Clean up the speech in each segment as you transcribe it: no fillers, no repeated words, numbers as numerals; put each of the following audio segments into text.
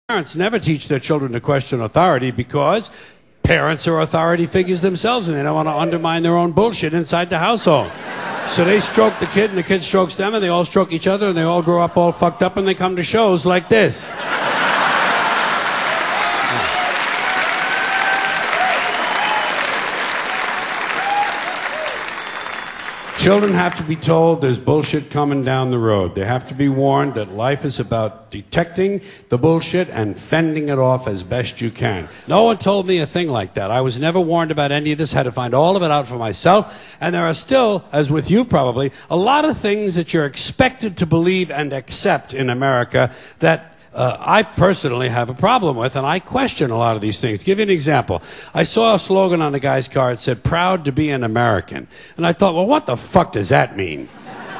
Parents never teach their children to question authority because parents are authority figures themselves and they don't want to undermine their own bullshit inside the household. So they stroke the kid and the kid strokes them and they all stroke each other and they all grow up all fucked up and they come to shows like this. Children have to be told there's bullshit coming down the road. They have to be warned that life is about detecting the bullshit and fending it off as best you can. No one told me a thing like that. I was never warned about any of this, had to find all of it out for myself. And there are still, as with you probably, a lot of things that you're expected to believe and accept in America that I personally have a problem with, and I question a lot of these things. Give you an example. I saw a slogan on the guy's car. It said, "Proud to be an American." And I thought, well, what the fuck does that mean?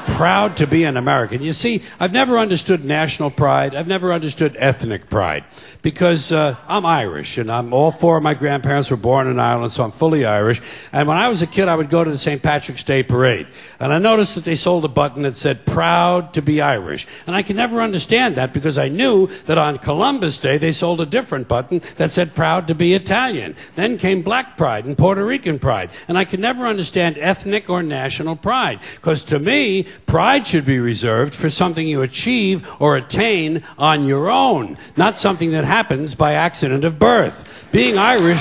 Proud to be an American. You see, I've never understood national pride. I've never understood ethnic pride. Because I'm Irish, and all four of my grandparents were born in Ireland, so I'm fully Irish. And when I was a kid, I would go to the St. Patrick's Day parade. And I noticed that they sold a button that said, "Proud to be Irish." And I could never understand that because I knew that on Columbus Day, they sold a different button that said, "Proud to be Italian." Then came Black pride and Puerto Rican pride. And I could never understand ethnic or national pride. Because to me, pride should be reserved for something you achieve or attain on your own, not something that happens by accident of birth. Being Irish...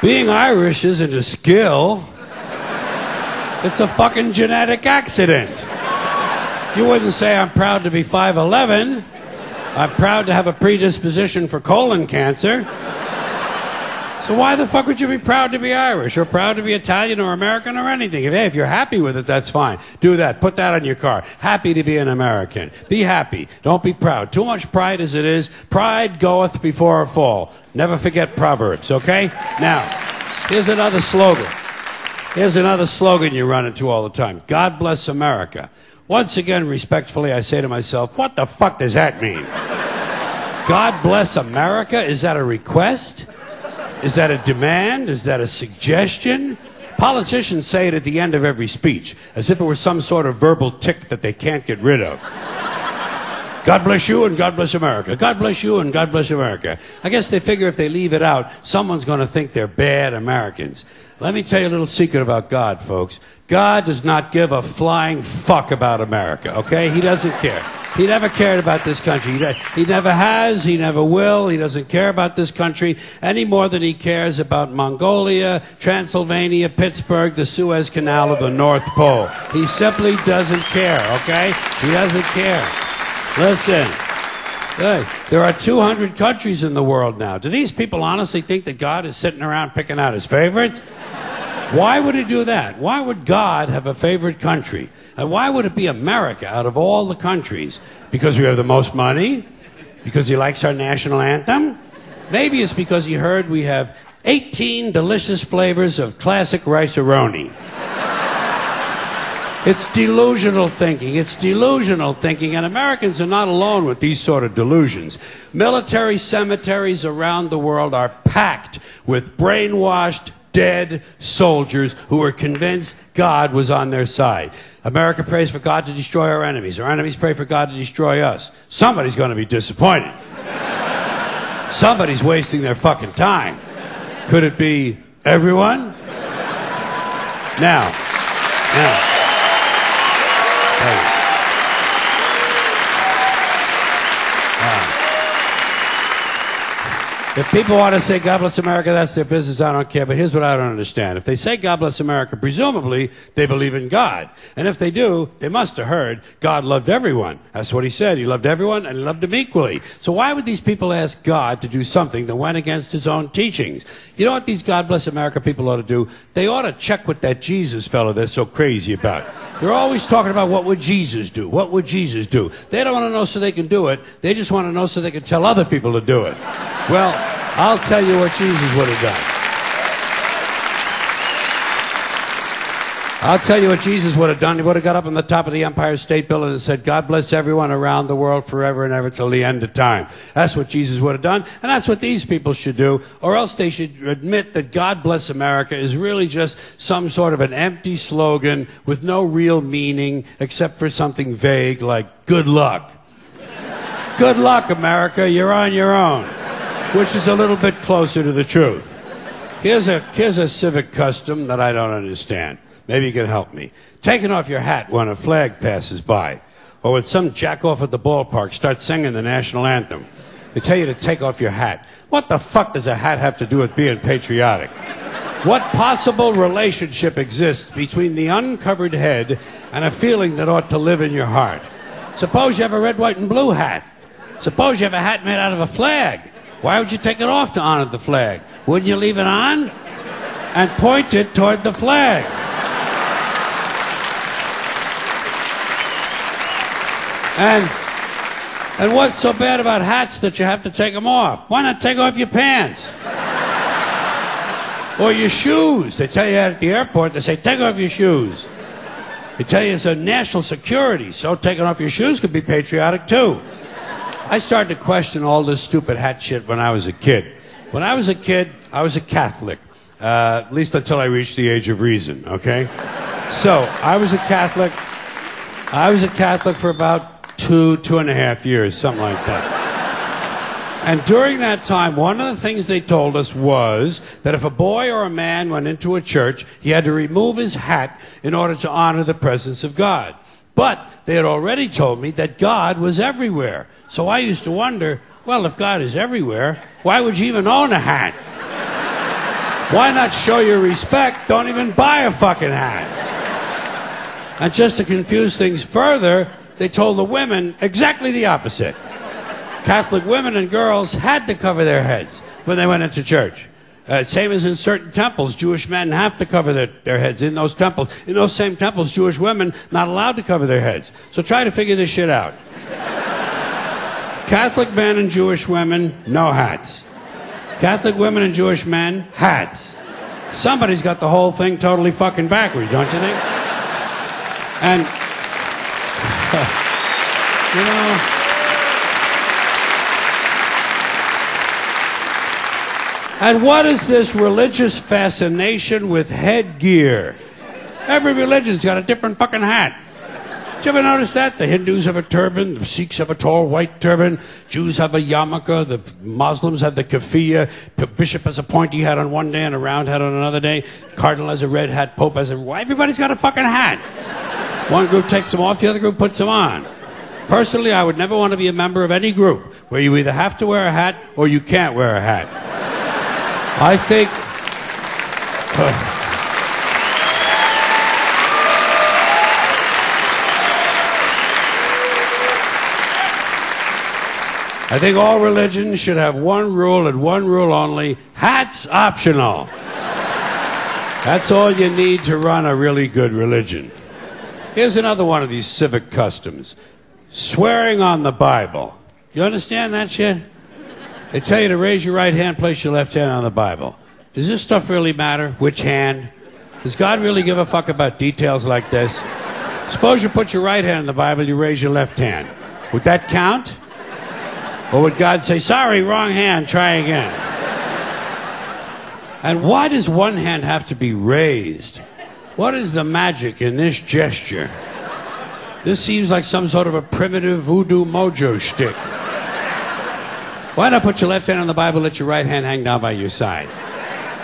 Being Irish isn't a skill. It's a fucking genetic accident. You wouldn't say, "I'm proud to be 5'11". I'm proud to have a predisposition for colon cancer. So why the fuck would you be proud to be Irish or proud to be Italian or American or anything? If you're happy with it, that's fine. Do that. Put that on your car. Happy to be an American. Be happy. Don't be proud. Too much pride as it is. Pride goeth before a fall. Never forget Proverbs, okay? Now, here's another slogan. Here's another slogan you run into all the time. God bless America. Once again, respectfully, I say to myself, what the fuck does that mean? God bless America? Is that a request? Is that a demand? Is that a suggestion? Politicians say it at the end of every speech, as if it were some sort of verbal tic that they can't get rid of. God bless you and God bless America. God bless you and God bless America. I guess they figure if they leave it out, someone's going to think they're bad Americans. Let me tell you a little secret about God, folks. God does not give a flying fuck about America, okay? He doesn't care. He never cared about this country. He never has. He never will. He doesn't care about this country any more than he cares about Mongolia, Transylvania, Pittsburgh, the Suez Canal, or the North Pole. He simply doesn't care, okay? He doesn't care. Listen, hey, there are 200 countries in the world now. Do these people honestly think that God is sitting around picking out his favorites? Why would he do that? Why would God have a favorite country? And why would it be America out of all the countries? Because we have the most money? Because he likes our national anthem? Maybe it's because he heard we have 18 delicious flavors of classic rice-a-roni. It's delusional thinking. It's delusional thinking, and Americans are not alone with these sort of delusions. Military cemeteries around the world are packed with brainwashed, dead soldiers who were convinced God was on their side. America prays for God to destroy our enemies. Our enemies pray for God to destroy us. Somebody's going to be disappointed. Somebody's wasting their fucking time. Could it be everyone? Now. If people want to say God bless America, that's their business, I don't care. But here's what I don't understand. If they say God bless America, presumably they believe in God. And if they do, they must have heard God loved everyone. That's what he said. He loved everyone and he loved them equally. So why would these people ask God to do something that went against his own teachings? You know what these God bless America people ought to do? They ought to check with that Jesus fellow they're so crazy about. They're always talking about what would Jesus do? What would Jesus do? They don't want to know so they can do it. They just want to know so they can tell other people to do it. Well, I'll tell you what Jesus would have I'll tell you what Jesus would have done. He would have got up on the top of the Empire State Building and said, God bless everyone around the world forever and ever till the end of time. That's what Jesus would have done, and that's what these people should do, or else they should admit that God bless America is really just some sort of an empty slogan with no real meaning except for something vague like good luck. Good luck, America, you're on your own, which is a little bit closer to the truth. Here's a civic custom that I don't understand. Maybe you can help me. Taking off your hat when a flag passes by, or when some jack-off at the ballpark starts singing the national anthem. They tell you to take off your hat. What the fuck does a hat have to do with being patriotic? What possible relationship exists between the uncovered head and a feeling that ought to live in your heart? Suppose you have a red, white, and blue hat. Suppose you have a hat made out of a flag. Why would you take it off to honor the flag? Wouldn't you leave it on and point it toward the flag? And what's so bad about hats that you have to take them off? Why not take off your pants? Or your shoes. They tell you at the airport, they say, take off your shoes. They tell you it's a national security, so taking off your shoes could be patriotic too. I started to question all this stupid hat shit when I was a kid. When I was a kid, I was a Catholic, at least until I reached the age of reason, okay? So, I was a Catholic for about 2.5 years, something like that. And during that time, one of the things they told us was that if a boy or a man went into a church, he had to remove his hat in order to honor the presence of God. But they had already told me that God was everywhere. So I used to wonder, well, if God is everywhere, why would you even own a hat? Why not show your respect? Don't even buy a fucking hat. And just to confuse things further, they told the women exactly the opposite. Catholic women and girls had to cover their heads when they went into church. Same as in certain temples, Jewish men have to cover their heads in those temples. In those same temples, Jewish women not allowed to cover their heads. So try to figure this shit out. Catholic men and Jewish women, no hats. Catholic women and Jewish men, hats. Somebody's got the whole thing totally fucking backwards, don't you think? And, you know, and what is this religious fascination with headgear? Every religion's got a different fucking hat. Did you ever notice that? The Hindus have a turban, the Sikhs have a tall white turban, Jews have a yarmulke, the Muslims have the keffiyeh, the bishop has a pointy hat on one day and a round hat on another day, cardinal has a red hat, pope has a... Everybody's got a fucking hat. One group takes them off, the other group puts them on. Personally, I would never want to be a member of any group where you either have to wear a hat or you can't wear a hat. I think... I think all religions should have one rule and one rule only: hats optional. That's all you need to run a really good religion. Here's another one of these civic customs: swearing on the Bible. You understand that shit? They tell you to raise your right hand, place your left hand on the Bible. Does this stuff really matter? Which hand? Does God really give a fuck about details like this? Suppose you put your right hand on the Bible, you raise your left hand. Would that count? Or would God say, sorry, wrong hand, try again? And why does one hand have to be raised? What is the magic in this gesture? This seems like some sort of a primitive voodoo mojo shtick. Why not put your left hand on the Bible, let your right hand hang down by your side?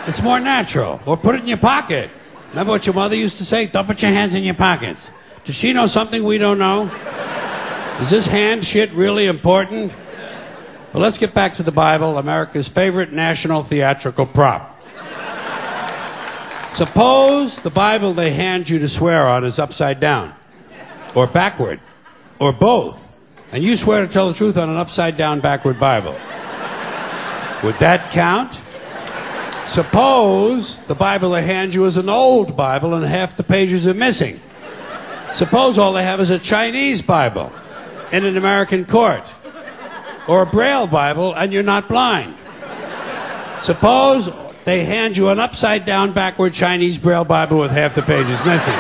It's more natural. Or put it in your pocket. Remember what your mother used to say? Don't put your hands in your pockets. Does she know something we don't know? Is this hand shit really important? Well, let's get back to the Bible, America's favorite national theatrical prop. Suppose the Bible they hand you to swear on is upside down, or backward, or both, and you swear to tell the truth on an upside down, backward Bible. Would that count? Suppose the Bible they hand you is an old Bible and half the pages are missing. Suppose all they have is a Chinese Bible in an American court. Or a Braille Bible, and you're not blind. Suppose they hand you an upside-down, backward Chinese Braille Bible with half the pages missing.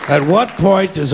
At what point does